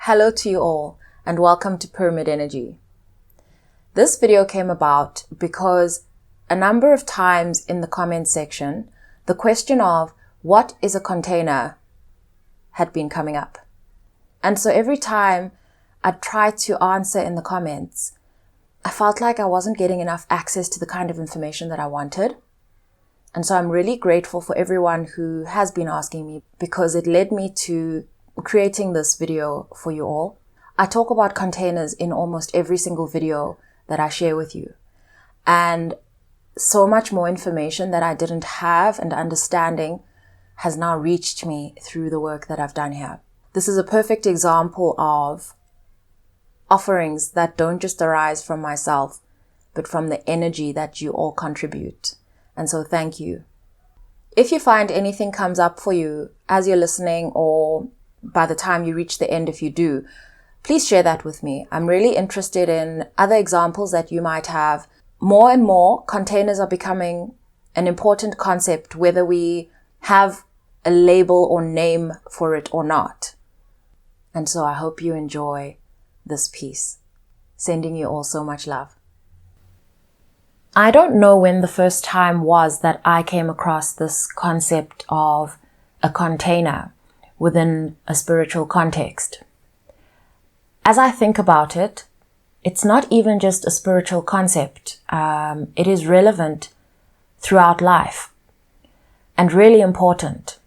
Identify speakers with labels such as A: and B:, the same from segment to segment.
A: Hello to you all and welcome to Pyramid Energy. This video came about because a number of times in the comment section, the question of what is a container had been coming up. And so every time I tried to answer in the comments, I felt like I wasn't getting enough access to the kind of information that I wanted. And so I'm really grateful for everyone who has been asking me because it led me to creating this video for you all. I talk about containers in almost every single video that I share with you. And so much more information that I didn't have and understanding has now reached me through the work that I've done here. This is a perfect example of offerings that don't just arise from myself, but from the energy that you all contribute. And so thank you. If you find anything comes up for you as you're listening, or by the time you reach the end, if you do, please share that with me. I'm really interested in other examples that you might have. More and more, containers are becoming an important concept, whether we have a label or name for it or not. And so I hope you enjoy this piece. Sending you all so much love. I don't know when the first time was that I came across this concept of a container within a spiritual context. As I think about it, it's not even just a spiritual concept. It is relevant throughout life and really important.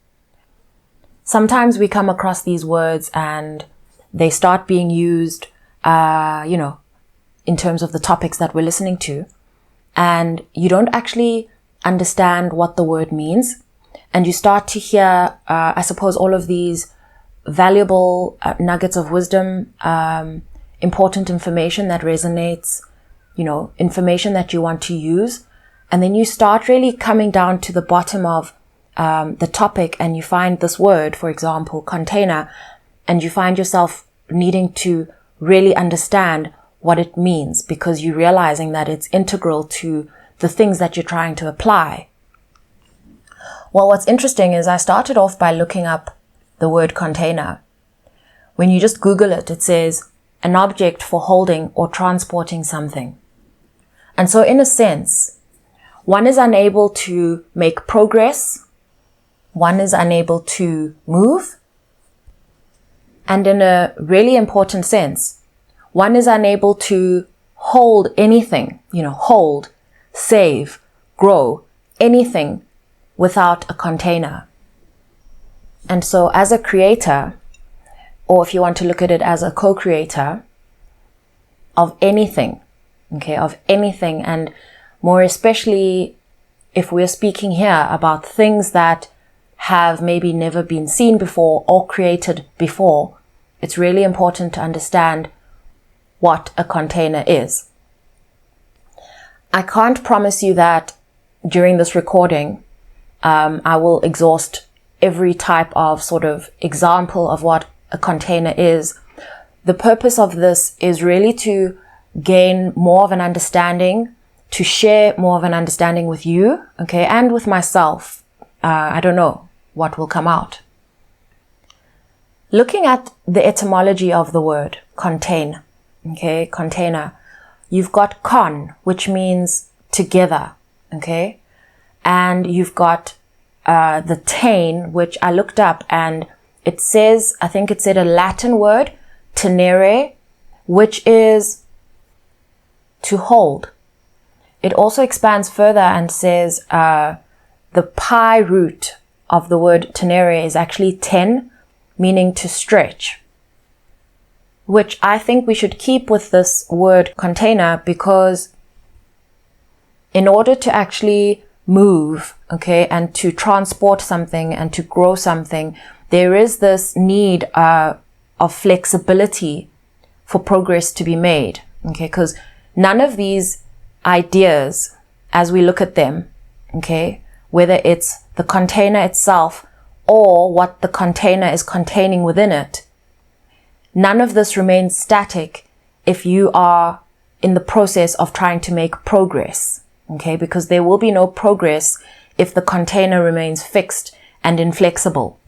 A: Sometimes we come across these words and they start being used, in terms of the topics that we're listening to, and you don't actually understand what the word means. And you start to hear, I suppose, all of these valuable nuggets of wisdom, important information that resonates, information that you want to use. And then you start really coming down to the bottom of the topic, and you find this word, for example, container, and you find yourself needing to really understand what it means because you're realizing that it's integral to the things that you're trying to apply. Well, what's interesting is I started off by looking up the word container. When you just Google it, it says an object for holding or transporting something. And so in a sense, one is unable to make progress, one is unable to move, and in a really important sense, one is unable to hold anything, hold, save, grow, anything without a container. And so as a creator, or if you want to look at it as a co-creator of anything, and more especially if we're speaking here about things that have maybe never been seen before or created before, it's really important to understand what a container is. I can't promise you that during this recording, I will exhaust every type of sort of example of what a container is. The purpose of this is really to gain more of an understanding, to share more of an understanding with you, and with myself. I don't know what will come out. Looking at the etymology of the word contain, container, you've got con, which means together, and you've got the tain, which I looked up, and it says, I think it said a Latin word, tenere, which is to hold. It also expands further and says the pi root of the word tenere is actually ten, meaning to stretch, which I think we should keep with this word container, because in order to actually move, and to transport something and to grow something, there is this need of flexibility for progress to be made, because none of these ideas, as we look at them, whether it's the container itself or what the container is containing within it, none of this remains static if you are in the process of trying to make progress, because there will be no progress if the container remains fixed and inflexible.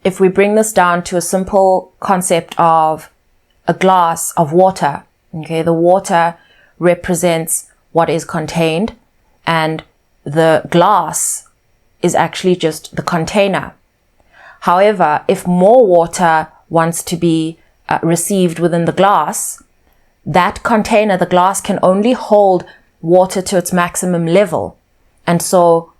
A: if we bring this down to a simple concept of a glass of water, okay, the water represents what is contained, and the glass is actually just the container. However, if more water wants to be received within the glass, that container, the glass, can only hold water to its maximum level. And so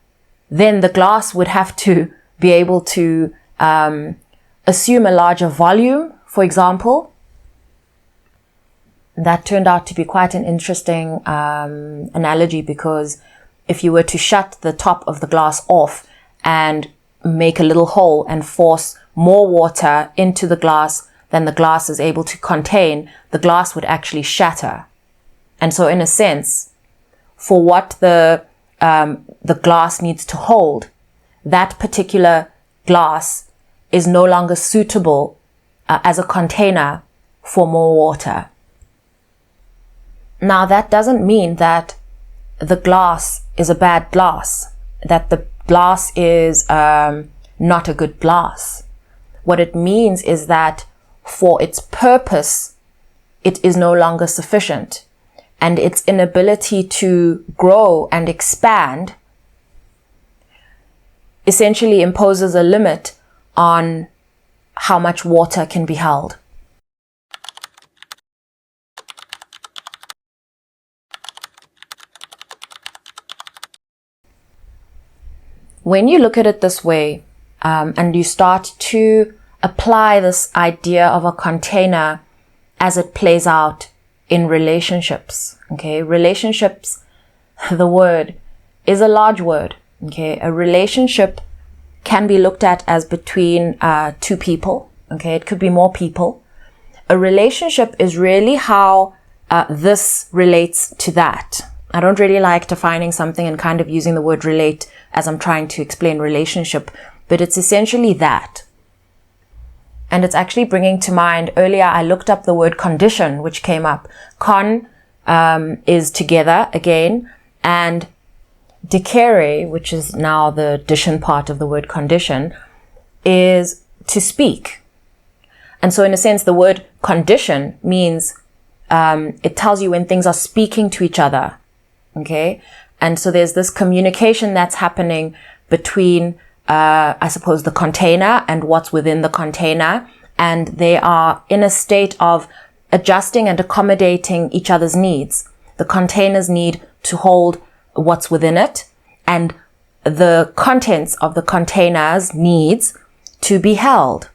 A: then the glass would have to be able to assume a larger volume, for example. That turned out to be quite an interesting analogy, because if you were to shut the top of the glass off and make a little hole and force more water into the glass than the glass is able to contain, the glass would actually shatter. And so in a sense, for what the glass needs to hold, that particular glass is no longer suitable as a container for more water. Now, that doesn't mean that the glass is a bad glass, that the glass is not a good glass. What it means is that for its purpose, it is no longer sufficient, and its inability to grow and expand essentially imposes a limit on how much water can be held. When you look at it this way, and you start to apply this idea of a container as it plays out in relationships, okay? Relationships, the word, is a large word, okay? A relationship can be looked at as between two people, okay? It could be more people. A relationship is really how this relates to that. I don't really like defining something and kind of using the word relate as I'm trying to explain relationship, but it's essentially that. And it's actually bringing to mind, earlier I looked up the word condition, which came up. Con is together again, and dicere, which is now the addition part of the word condition, is to speak. And so in a sense, the word condition means it tells you when things are speaking to each other. Okay. And so there's this communication that's happening between, I suppose, the container and what's within the container. And they are in a state of adjusting and accommodating each other's needs. The containers need to hold what's within it, and the contents of the containers needs to be held.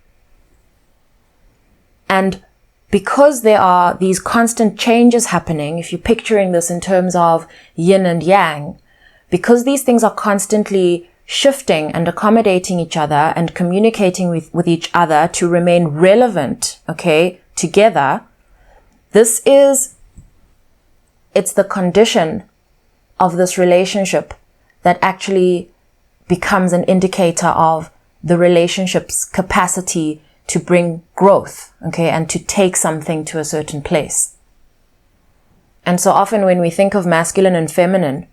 A: And because there are these constant changes happening, if you're picturing this in terms of yin and yang, because these things are constantly shifting and accommodating each other and communicating with each other to remain relevant, okay, together, it's the condition of this relationship that actually becomes an indicator of the relationship's capacity to bring growth, okay, and to take something to a certain place. And so often when we think of masculine and feminine,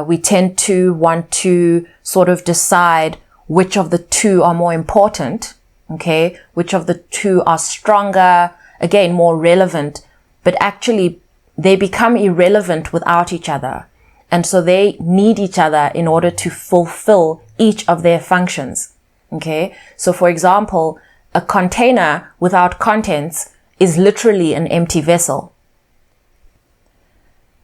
A: we tend to want to sort of decide which of the two are more important, okay, which of the two are stronger, again, more relevant, but actually they become irrelevant without each other. And so they need each other in order to fulfill each of their functions, okay? So for example, a container without contents is literally an empty vessel.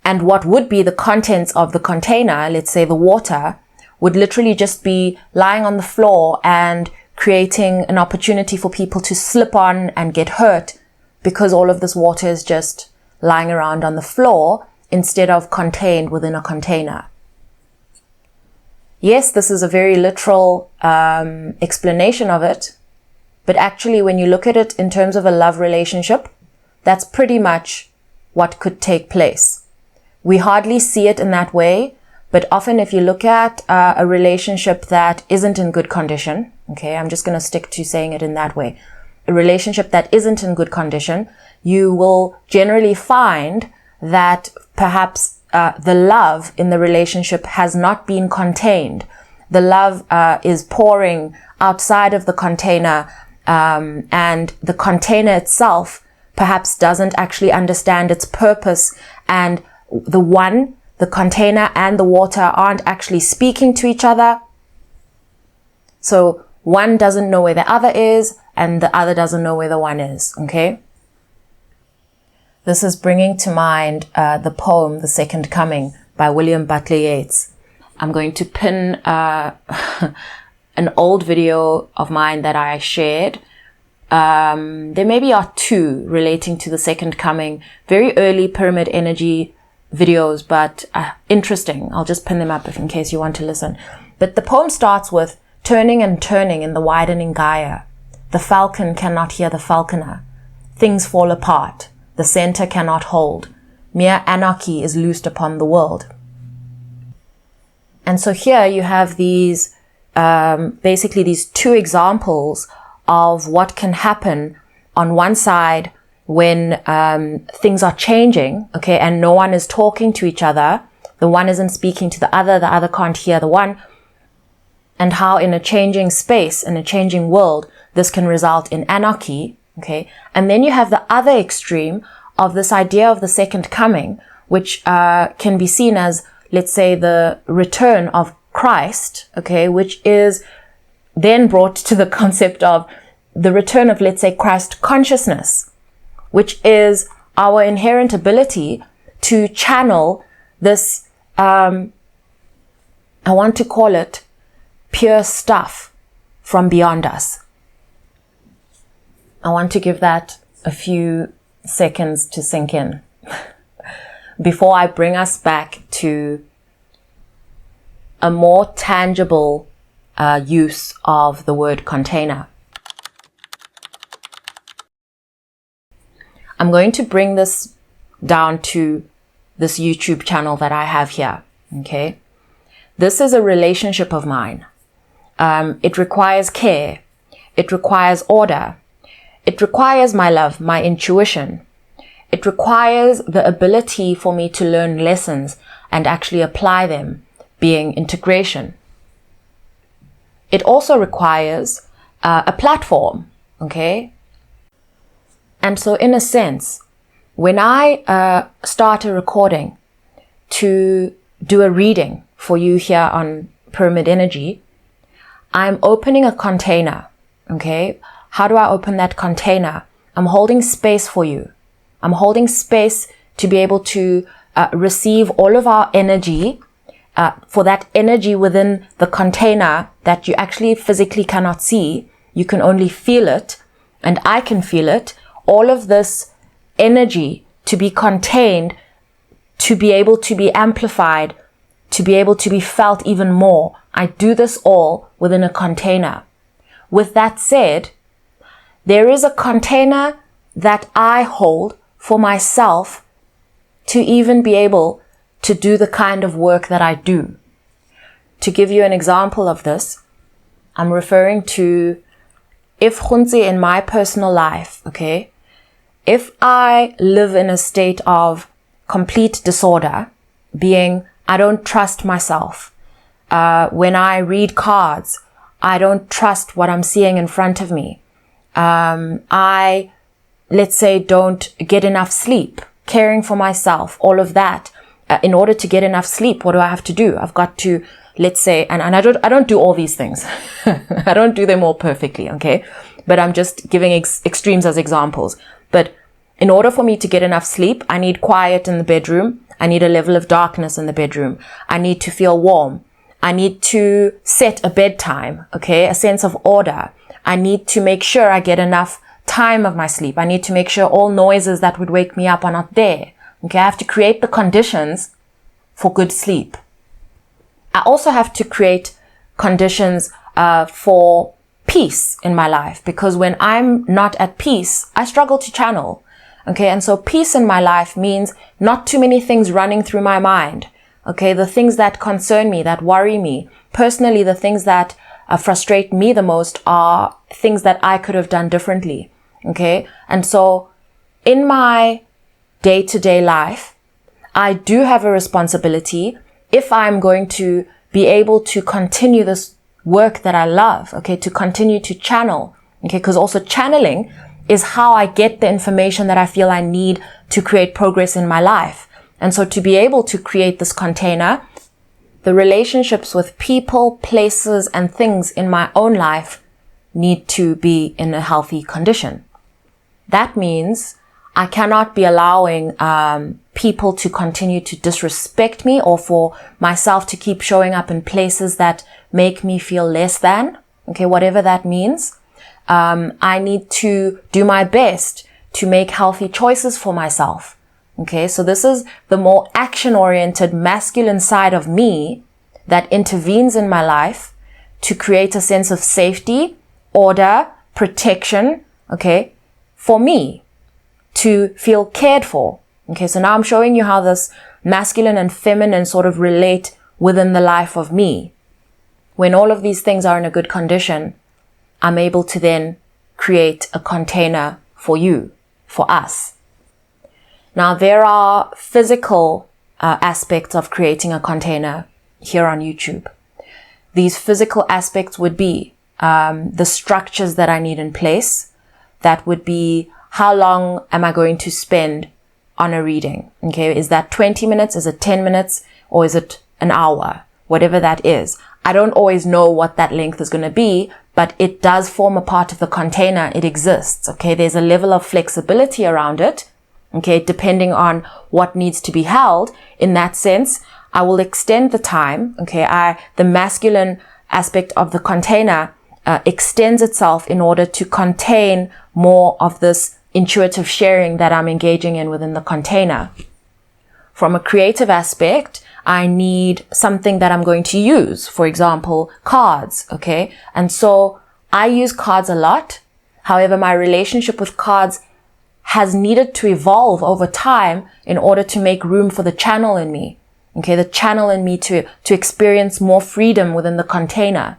A: And what would be the contents of the container, let's say the water, would literally just be lying on the floor and creating an opportunity for people to slip on and get hurt, because all of this water is just lying around on the floor instead of contained within a container. Yes, this is a very literal explanation of it, but actually when you look at it in terms of a love relationship, that's pretty much what could take place. We hardly see it in that way, but often if you look at a relationship that isn't in good condition, okay, I'm just going to stick to saying it in that way. A relationship that isn't in good condition, you will generally find that perhaps the love in the relationship has not been contained. the love is pouring outside of the container, and the container itself perhaps doesn't actually understand its purpose, and the container and the water aren't actually speaking to each other. So one doesn't know where the other is, and the other doesn't know where the one is, okay? This is bringing to mind the poem, The Second Coming by William Butler Yeats. I'm going to pin an old video of mine that I shared. There maybe are two relating to the Second Coming, very early pyramid energy videos, but interesting. I'll just pin them up in case you want to listen. But the poem starts with, turning and turning in the widening Gaia. The falcon cannot hear the falconer. Things fall apart. The center cannot hold. Mere anarchy is loosed upon the world. And so here you have these, basically these two examples of what can happen on one side when things are changing, okay, and no one is talking to each other. The one isn't speaking to the other can't hear the one. And how in a changing space, in a changing world, this can result in anarchy, okay? And then you have the other extreme of this idea of the second coming, which can be seen as, let's say, the return of Christ, okay, which is then brought to the concept of the return of, let's say, Christ consciousness, which is our inherent ability to channel this, I want to call it pure stuff from beyond us. I want to give that a few seconds to sink in before I bring us back to a more tangible use of the word container. I'm going to bring this down to this YouTube channel that I have here, okay? This is a relationship of mine. It requires care. It requires order. It requires my love, my intuition. It requires the ability for me to learn lessons and actually apply them, being integration. It also requires a platform, okay? And so in a sense, when I start a recording to do a reading for you here on Pyramid Energy, I'm opening a container, okay? How do I open that container? I'm holding space for you. I'm holding space to be able to receive all of our energy, for that energy within the container that you actually physically cannot see. You can only feel it, and I can feel it. All of this energy to be contained, to be able to be amplified, to be able to be felt even more. I do this all within a container. With that said, there is a container that I hold for myself to even be able to do the kind of work that I do. To give you an example of this, I'm referring to if Gontse in my personal life, okay, if I live in a state of complete disorder, being I don't trust myself. When I read cards, I don't trust what I'm seeing in front of me. I, let's say, don't get enough sleep, caring for myself, all of that. In order to get enough sleep, what do I have to do? I've got to, let's say, and I don't do all these things. I don't do them all perfectly, okay? But I'm just giving extremes as examples. But in order for me to get enough sleep, I need quiet in the bedroom. I need a level of darkness in the bedroom. I need to feel warm. I need to set a bedtime, okay? A sense of order. I need to make sure I get enough time of my sleep. I need to make sure all noises that would wake me up are not there. Okay, I have to create the conditions for good sleep. I also have to create conditions for peace in my life, because when I'm not at peace, I struggle to channel. Okay, and so peace in my life means not too many things running through my mind. Okay, the things that concern me, that worry me. Personally, the things that frustrate me the most are things that I could have done differently. Okay, and so in my day-to-day life, I do have a responsibility if I'm going to be able to continue this work that I love, okay, to continue to channel, okay, because also channeling is how I get the information that I feel I need to create progress in my life. And so to be able to create this container, the relationships with people, places, and things in my own life need to be in a healthy condition. That means I cannot be allowing people to continue to disrespect me, or for myself to keep showing up in places that make me feel less than, okay, whatever that means. I need to do my best to make healthy choices for myself. Okay, so this is the more action-oriented masculine side of me that intervenes in my life to create a sense of safety, order, protection, okay, for me to feel cared for. Okay, so now I'm showing you how this masculine and feminine sort of relate within the life of me. When all of these things are in a good condition, I'm able to then create a container for you, for us. Now, there are physical aspects of creating a container here on YouTube. These physical aspects would be the structures that I need in place. That would be, how long am I going to spend on a reading? Okay, is that 20 minutes? Is it 10 minutes? Or is it an hour? Whatever that is. I don't always know what that length is going to be, but it does form a part of the container. It exists. Okay, there's a level of flexibility around it. Okay, depending on what needs to be held. In that sense, I will extend the time. Okay, the masculine aspect of the container extends itself in order to contain more of this intuitive sharing that I'm engaging in within the container. From a creative aspect, I need something that I'm going to use. For example, cards. Okay, and so I use cards a lot. However, my relationship with cards has needed to evolve over time in order to make room for the channel in me. Okay, the channel in me to experience more freedom within the container.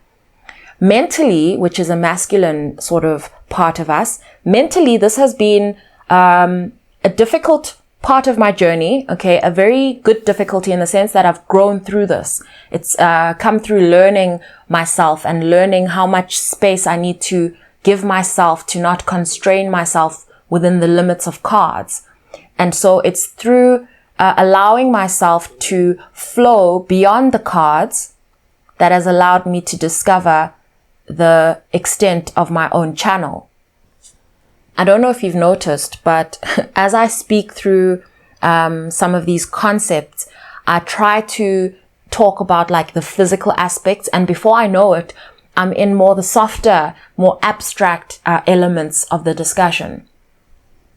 A: Mentally, which is a masculine sort of part of us, mentally this has been a difficult part of my journey. Okay, a very good difficulty in the sense that I've grown through this. It's come through learning myself and learning how much space I need to give myself to not constrain myself within the limits of cards. And so it's through allowing myself to flow beyond the cards that has allowed me to discover the extent of my own channel. I don't know if you've noticed, but as I speak through some of these concepts, I try to talk about like the physical aspects, and before I know it, I'm in more the softer, more abstract elements of the discussion,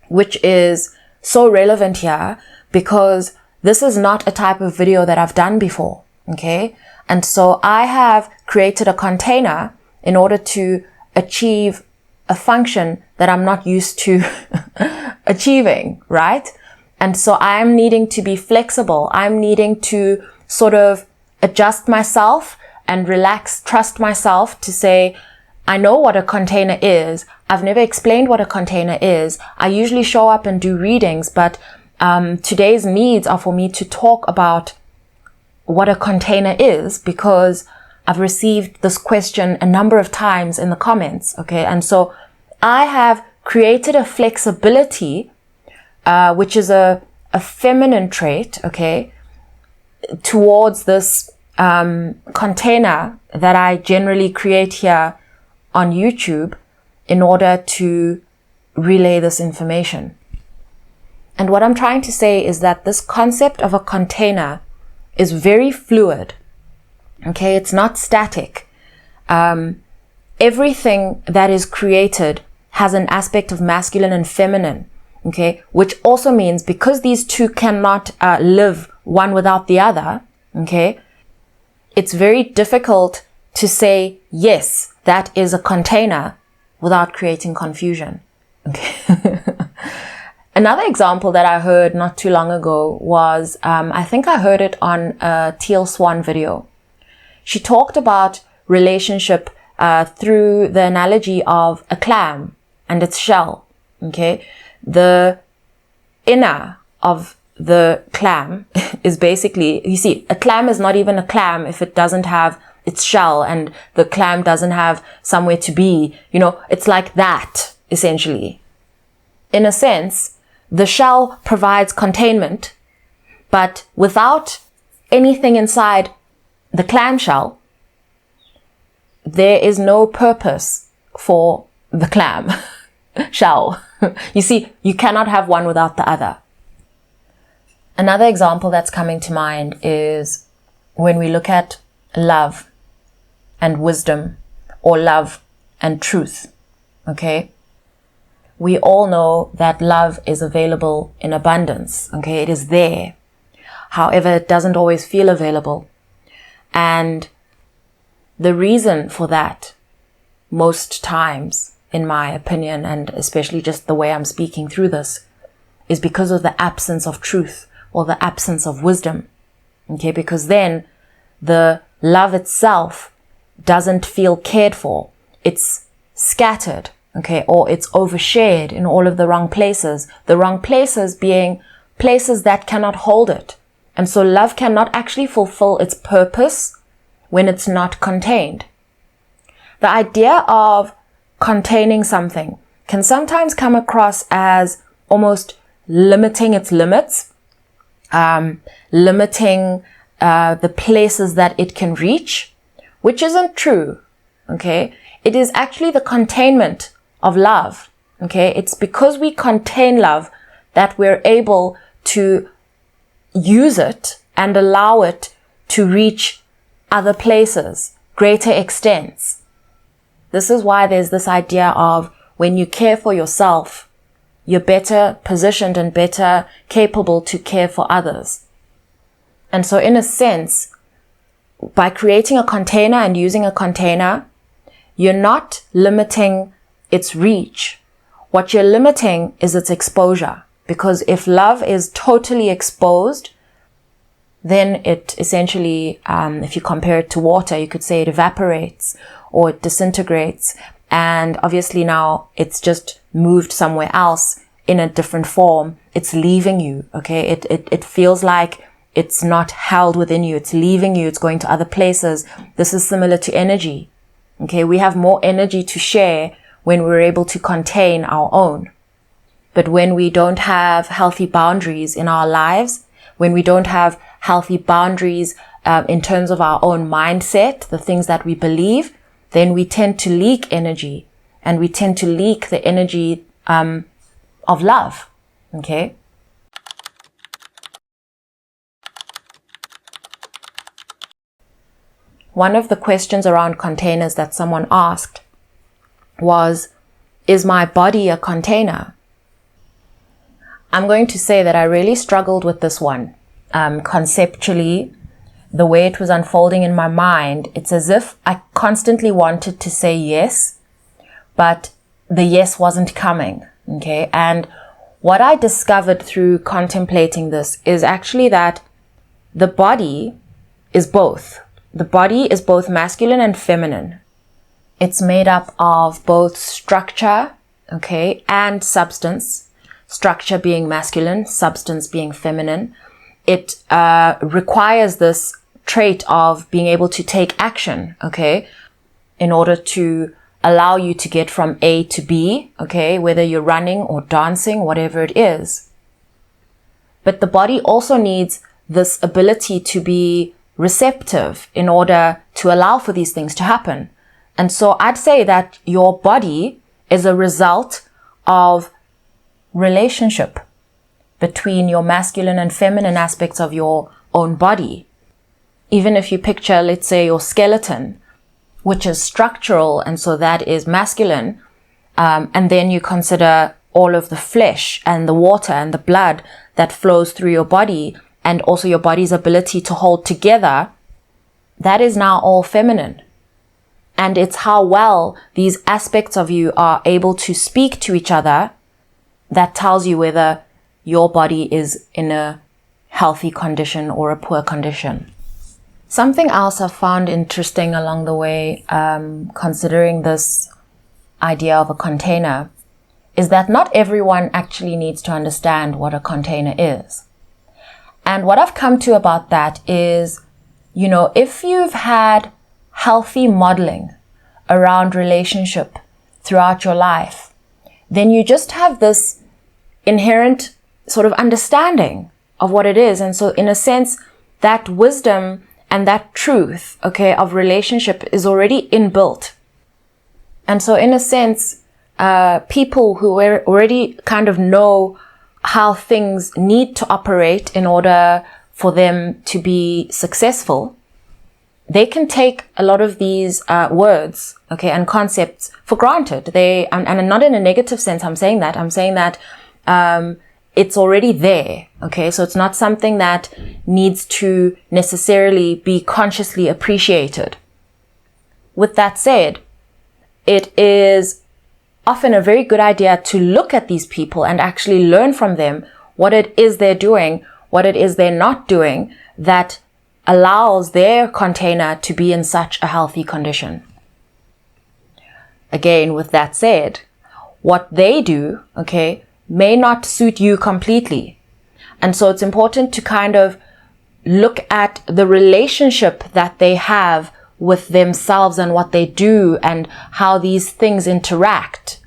A: which is so relevant here because this is not a type of video that I've done before. Okay. And so I have created a container in order to achieve a function that I'm not used to achieving, right? And so I'm needing to be flexible. I'm needing to sort of adjust myself and relax, trust myself to say, I know what a container is. I've never explained what a container is. I usually show up and do readings, but today's needs are for me to talk about what a container is because I've received this question a number of times in the comments. Okay. And so I have created a flexibility, which is a feminine trait. Okay. Towards this, container that I generally create here on YouTube in order to relay this information. And what I'm trying to say is that this concept of a container is very fluid. Okay, it's not static. Everything that is created has an aspect of masculine and feminine. Okay, which also means because these two cannot live one without the other. Okay, it's very difficult to say, yes, that is a container without creating confusion. Okay. Another example that I heard not too long ago was, I think I heard it on a Teal Swan video. She talked about relationship through the analogy of a clam and its shell. Okay. The inner of the clam is basically, you see, a clam is not even a clam if it doesn't have its shell and the clam doesn't have somewhere to be. It's like that, essentially. In a sense, the shell provides containment, but without anything inside the clamshell, there is no purpose for the clam shell. You see, you cannot have one without the other. Another example that's coming to mind is when we look at love and wisdom, or love and truth. Okay? We all know that love is available in abundance. Okay? It is there. However, it doesn't always feel available. And the reason for that, most times, in my opinion, and especially just the way I'm speaking through this, is because of the absence of truth or the absence of wisdom. Okay, because then the love itself doesn't feel cared for. It's scattered, okay, or it's overshared in all of the wrong places. The wrong places being places that cannot hold it. And so love cannot actually fulfill its purpose when it's not contained. The idea of containing something can sometimes come across as almost limiting its limits, limiting the places that it can reach, which isn't true, okay? It is actually the containment of love, okay? It's because we contain love that we're able to use it and allow it to reach other places, greater extents. This is why there's this idea of when you care for yourself, you're better positioned and better capable to care for others. And so in a sense, by creating a container and using a container, you're not limiting its reach. What you're limiting is its exposure. Because if love is totally exposed, then it essentially, if you compare it to water, you could say it evaporates or it disintegrates. And obviously now it's just moved somewhere else in a different form. It's leaving you, okay? It feels like it's not held within you. It's leaving you. It's going to other places. This is similar to energy, okay? We have more energy to share when we're able to contain our own. But when we don't have healthy boundaries in our lives, when we don't have healthy boundaries in terms of our own mindset, the things that we believe, then we tend to leak energy, and we tend to leak the energy of love, okay? One of the questions around containers that someone asked was, is my body a container? I'm going to say that I really struggled with this one. Conceptually, the way it was unfolding in my mind, it's as if I constantly wanted to say yes, but the yes wasn't coming, okay? And what I discovered through contemplating this is actually that the body is both. The body is both masculine and feminine. It's made up of both structure, okay, and substance. Structure being masculine, substance being feminine. It requires this trait of being able to take action, okay, in order to allow you to get from A to B, okay, whether you're running or dancing, whatever it is. But the body also needs this ability to be receptive in order to allow for these things to happen. And so I'd say that your body is a result of relationship between your masculine and feminine aspects of your own body. Even if you picture, let's say, your skeleton, which is structural, and so that is masculine, and then you consider all of the flesh and the water and the blood that flows through your body, and also your body's ability to hold together, that is now all feminine. And it's how well these aspects of you are able to speak to each other that tells you whether your body is in a healthy condition or a poor condition. Something else I found interesting along the way, considering this idea of a container, is that not everyone actually needs to understand what a container is. And what I've come to about that is, if you've had healthy modeling around relationship throughout your life, then you just have this inherent sort of understanding of what it is. And so in a sense, that wisdom and that truth, of relationship is already inbuilt. And so in a sense, people who already kind of know how things need to operate in order for them to be successful, they can take a lot of these words, and concepts for granted. And not in a negative sense, I'm saying that it's already there, so it's not something that needs to necessarily be consciously appreciated. With that said, it is often a very good idea to look at these people and actually learn from them what it is they're doing, what it is they're not doing that allows their container to be in such a healthy condition. Again, with that said, what they do, may not suit you completely. And so it's important to kind of look at the relationship that they have with themselves and what they do and how these things interact.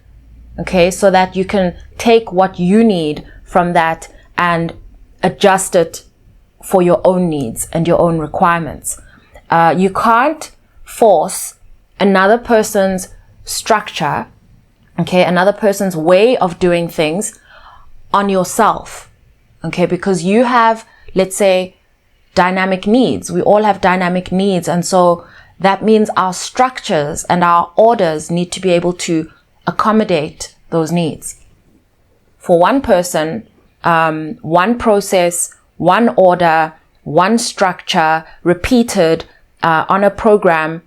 A: So that you can take what you need from that and adjust it for your own needs and your own requirements. You can't force another person's structure, another person's way of doing things on yourself, because you have, let's say, dynamic needs. We all have dynamic needs. And so that means our structures and our orders need to be able to accommodate those needs. For one person, one process, one order, one structure repeated on a program,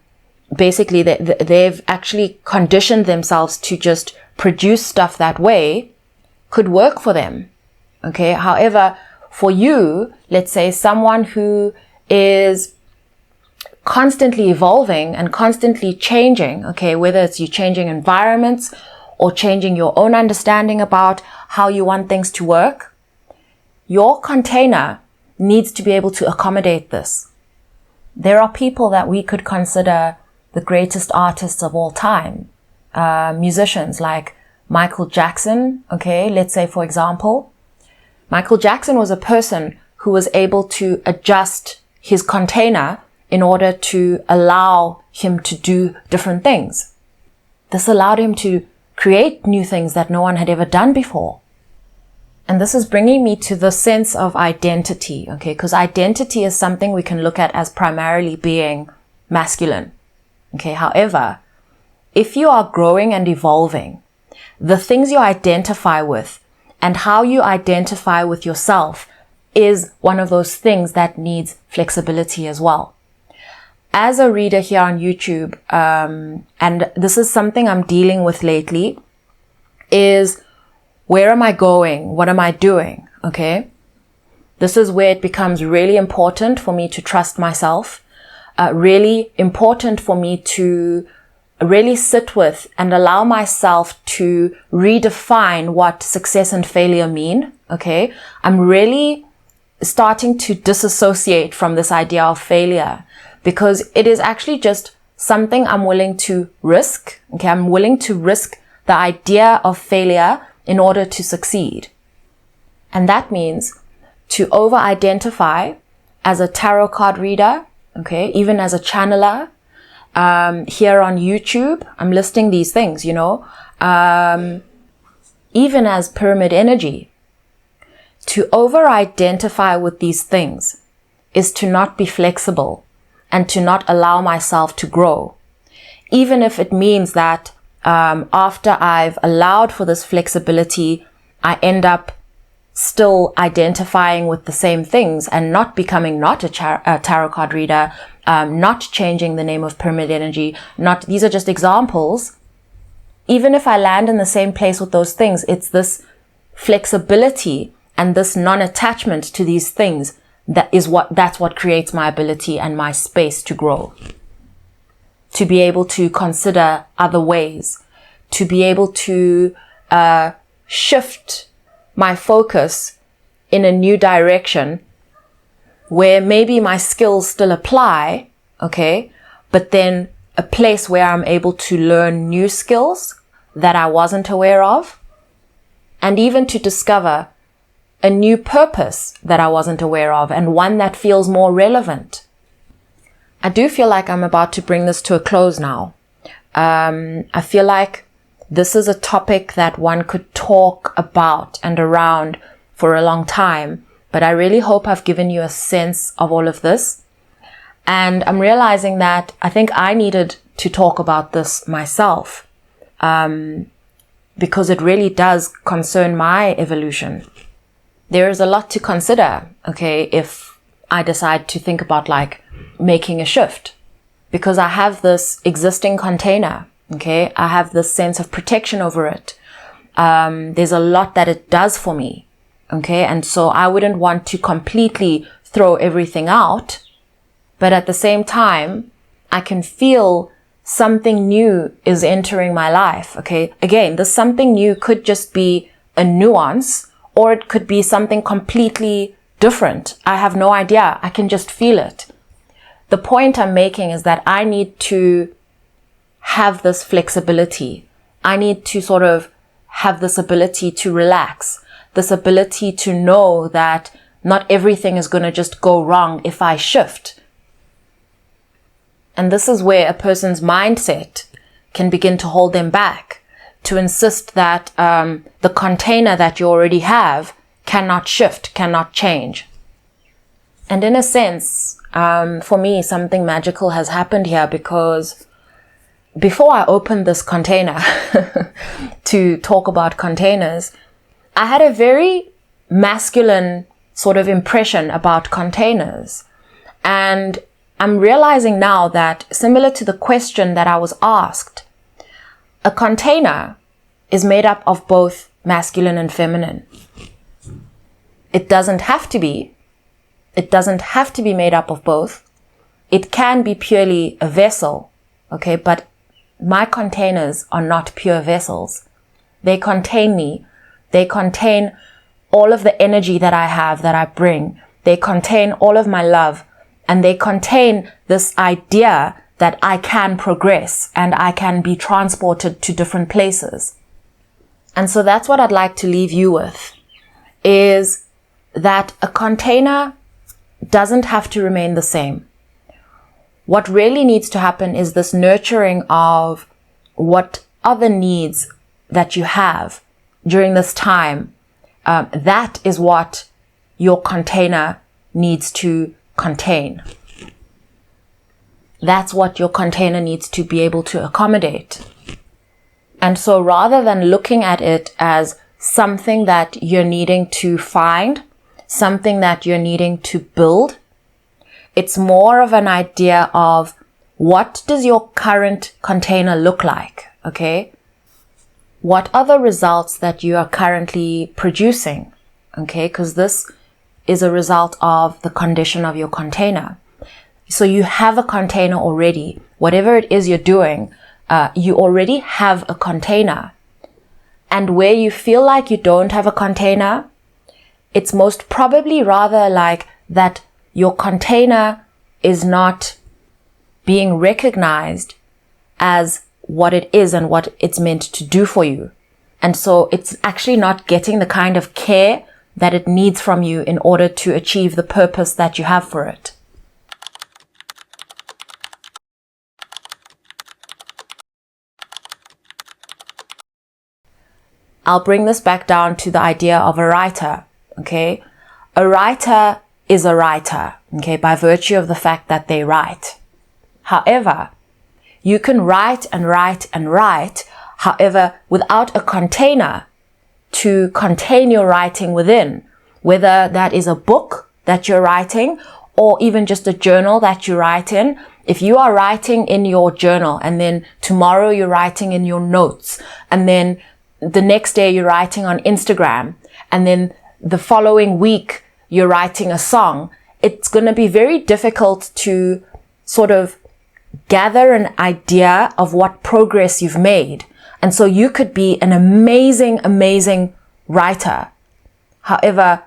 A: basically they've actually conditioned themselves to just produce stuff that way, could work for them. However, for you, let's say someone who is constantly evolving and constantly changing, whether it's you changing environments or changing your own understanding about how you want things to work, your container needs to be able to accommodate this. There are people that we could consider the greatest artists of all time, musicians like Michael Jackson, let's say for example. Michael Jackson was a person who was able to adjust his container in order to allow him to do different things. This allowed him to create new things that no one had ever done before. And this is bringing me to the sense of identity, because identity is something we can look at as primarily being masculine. However, if you are growing and evolving, the things you identify with and how you identify with yourself is one of those things that needs flexibility as well. As a reader here on YouTube, and this is something I'm dealing with lately, is where am I going? What am I doing? This is where it becomes really important for me to trust myself, really important for me to really sit with and allow myself to redefine what success and failure mean. I'm really starting to disassociate from this idea of failure, because it is actually just something I'm willing to risk. I'm willing to risk the idea of failure in order to succeed. And that means to over-identify as a tarot card reader, even as a channeler. Here on YouTube, I'm listing these things, even as pyramid energy. To over-identify with these things is to not be flexible and to not allow myself to grow. Even if it means that after I've allowed for this flexibility, I end up still identifying with the same things and not becoming not a tarot card reader, not changing the name of pyramid energy, these are just examples. Even if I land in the same place with those things, it's this flexibility and this non-attachment to these things that's what creates my ability and my space to grow. To be able to consider other ways, to be able to shift my focus in a new direction where maybe my skills still apply, okay, but then a place where I'm able to learn new skills that I wasn't aware of, and even to discover a new purpose that I wasn't aware of, and one that feels more relevant. I do feel like I'm about to bring this to a close now. I feel like this is a topic that one could talk about and around for a long time, but I really hope I've given you a sense of all of this. And I'm realizing that I think I needed to talk about this myself, because it really does concern my evolution. There is a lot to consider, okay, if I decide to think about like making a shift, because I have this existing container, okay, I have this sense of protection over it. There's a lot that it does for me, okay, and so I wouldn't want to completely throw everything out, but at the same time, I can feel something new is entering my life, okay. Again, this something new could just be a nuance, or it could be something completely different. I have no idea. I can just feel it. The point I'm making is that I need to have this flexibility. I need to sort of have this ability to relax, this ability to know that not everything is going to just go wrong if I shift. And this is where a person's mindset can begin to hold them back, to insist that the container that you already have cannot shift, cannot change. And in a sense, for me, something magical has happened here, because before I opened this container to talk about containers, I had a very masculine sort of impression about containers. And I'm realizing now that, similar to the question that I was asked, a container is made up of both masculine and feminine. It doesn't have to be. It doesn't have to be made up of both. It can be purely a vessel, okay? But my containers are not pure vessels. They contain me. They contain all of the energy that I have, that I bring. They contain all of my love. And they contain this idea that I can progress and I can be transported to different places. And so that's what I'd like to leave you with, is that a container doesn't have to remain the same. What really needs to happen is this nurturing of what other needs that you have during this time. That is what your container needs to contain. That's what your container needs to be able to accommodate. And so rather than looking at it as something that you're needing to find, something that you're needing to build, it's more of an idea of, what does your current container look like? Okay. What are the results that you are currently producing? Okay. Because this is a result of the condition of your container. So you have a container already. Whatever it is you're doing, you already have a container. And where you feel like you don't have a container, it's most probably rather like that your container is not being recognized as what it is and what it's meant to do for you. And so it's actually not getting the kind of care that it needs from you in order to achieve the purpose that you have for it. I'll bring this back down to the idea of a writer, okay? A writer is a writer, okay, by virtue of the fact that they write. However, you can write and write and write, however, without a container to contain your writing within, whether that is a book that you're writing or even just a journal that you write in. If you are writing in your journal and then tomorrow you're writing in your notes and then the next day you're writing on Instagram and then the following week you're writing a song, it's going to be very difficult to sort of gather an idea of what progress you've made. And so you could be an amazing, amazing writer. However,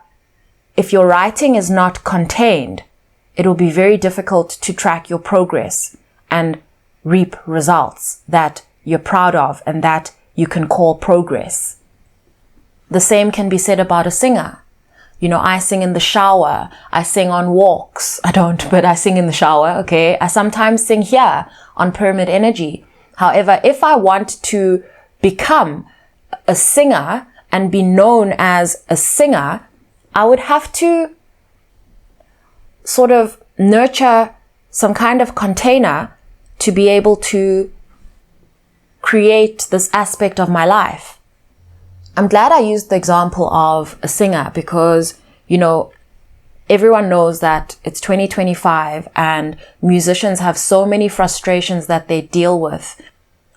A: if your writing is not contained, it will be very difficult to track your progress and reap results that you're proud of and that you can call progress. The same can be said about a singer. You know, I sing in the shower. I sing on walks. I don't, but I sing in the shower, okay? I sometimes sing here on Pyramid Energy. However, if I want to become a singer and be known as a singer, I would have to sort of nurture some kind of container to be able to create this aspect of my life. I'm glad I used the example of a singer because, you know, everyone knows that it's 2025 and musicians have so many frustrations that they deal with.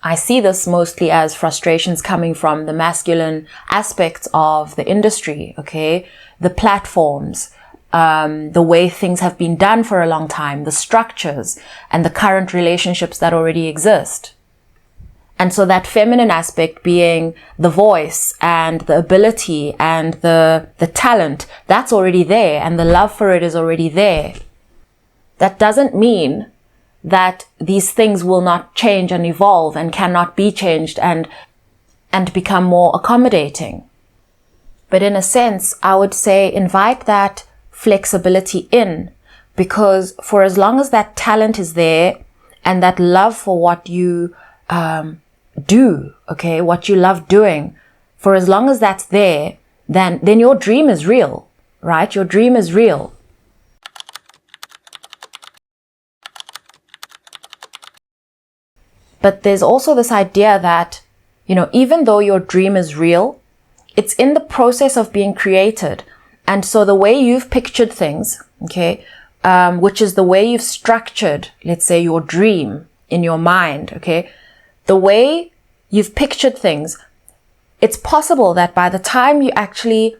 A: I see this mostly as frustrations coming from the masculine aspects of the industry, okay? The platforms, the way things have been done for a long time, the structures and the current relationships that already exist. And so that feminine aspect being the voice and the ability and the talent, that's already there, and the love for it is already there. That doesn't mean that these things will not change and evolve and cannot be changed and become more accommodating. But in a sense, I would say invite that flexibility in, because for as long as that talent is there and that love for what you do, okay, what you love doing, for as long as that's there, then your dream is real, right? Your dream is real. But there's also this idea that, you know, even though your dream is real, it's in the process of being created. And so the way you've pictured things, okay, which is the way you've structured, let's say, your dream in your mind, okay, the way you've pictured things, it's possible that by the time you actually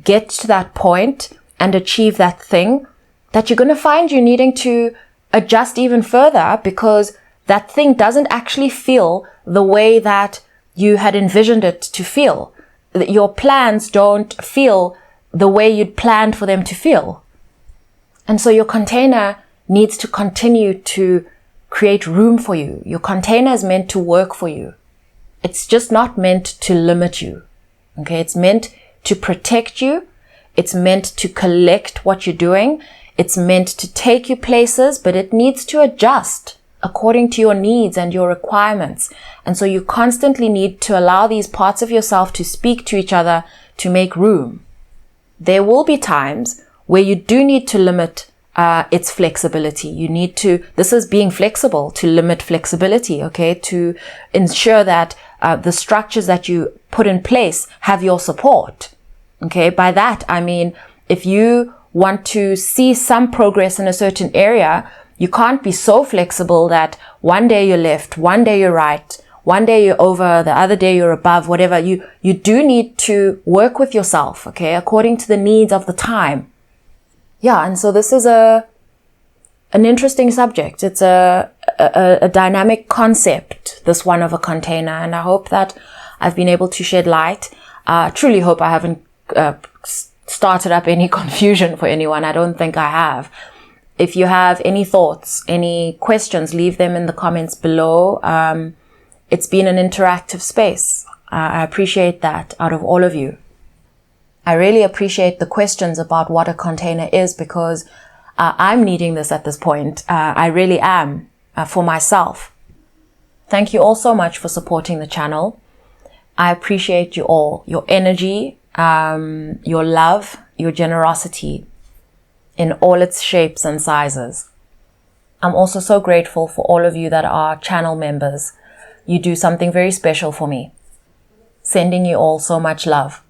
A: get to that point and achieve that thing, that you're going to find you needing to adjust even further because that thing doesn't actually feel the way that you had envisioned it to feel. Your plans don't feel the way you'd planned for them to feel. And so your container needs to continue to create room for you. Your container is meant to work for you. It's just not meant to limit you. Okay. It's meant to protect you. It's meant to collect what you're doing. It's meant to take you places, but it needs to adjust according to your needs and your requirements. And so you constantly need to allow these parts of yourself to speak to each other to make room. There will be times where you do need to limit its flexibility. You need to, this is being flexible, to limit flexibility, okay, to ensure that the structures that you put in place have your support. Okay, by that I mean, if you want to see some progress in a certain area, you can't be so flexible that one day you're left, one day you're right, one day you're over, the other day you're above, whatever. You do need to work with yourself, okay, according to the needs of the time. Yeah, and so this is an interesting subject. It's a dynamic concept, this one of a container, and I hope that I've been able to shed light. Truly hope I haven't started up any confusion for anyone. I don't think I have. If you have any thoughts, any questions, leave them in the comments below. It's been an interactive space. I appreciate that out of all of you. I really appreciate the questions about what a container is, because I'm needing this at this point. I really am, for myself. Thank you all so much for supporting the channel. I appreciate you all, your energy, your love, your generosity in all its shapes and sizes. I'm also so grateful for all of you that are channel members. You do something very special for me. Sending you all so much love.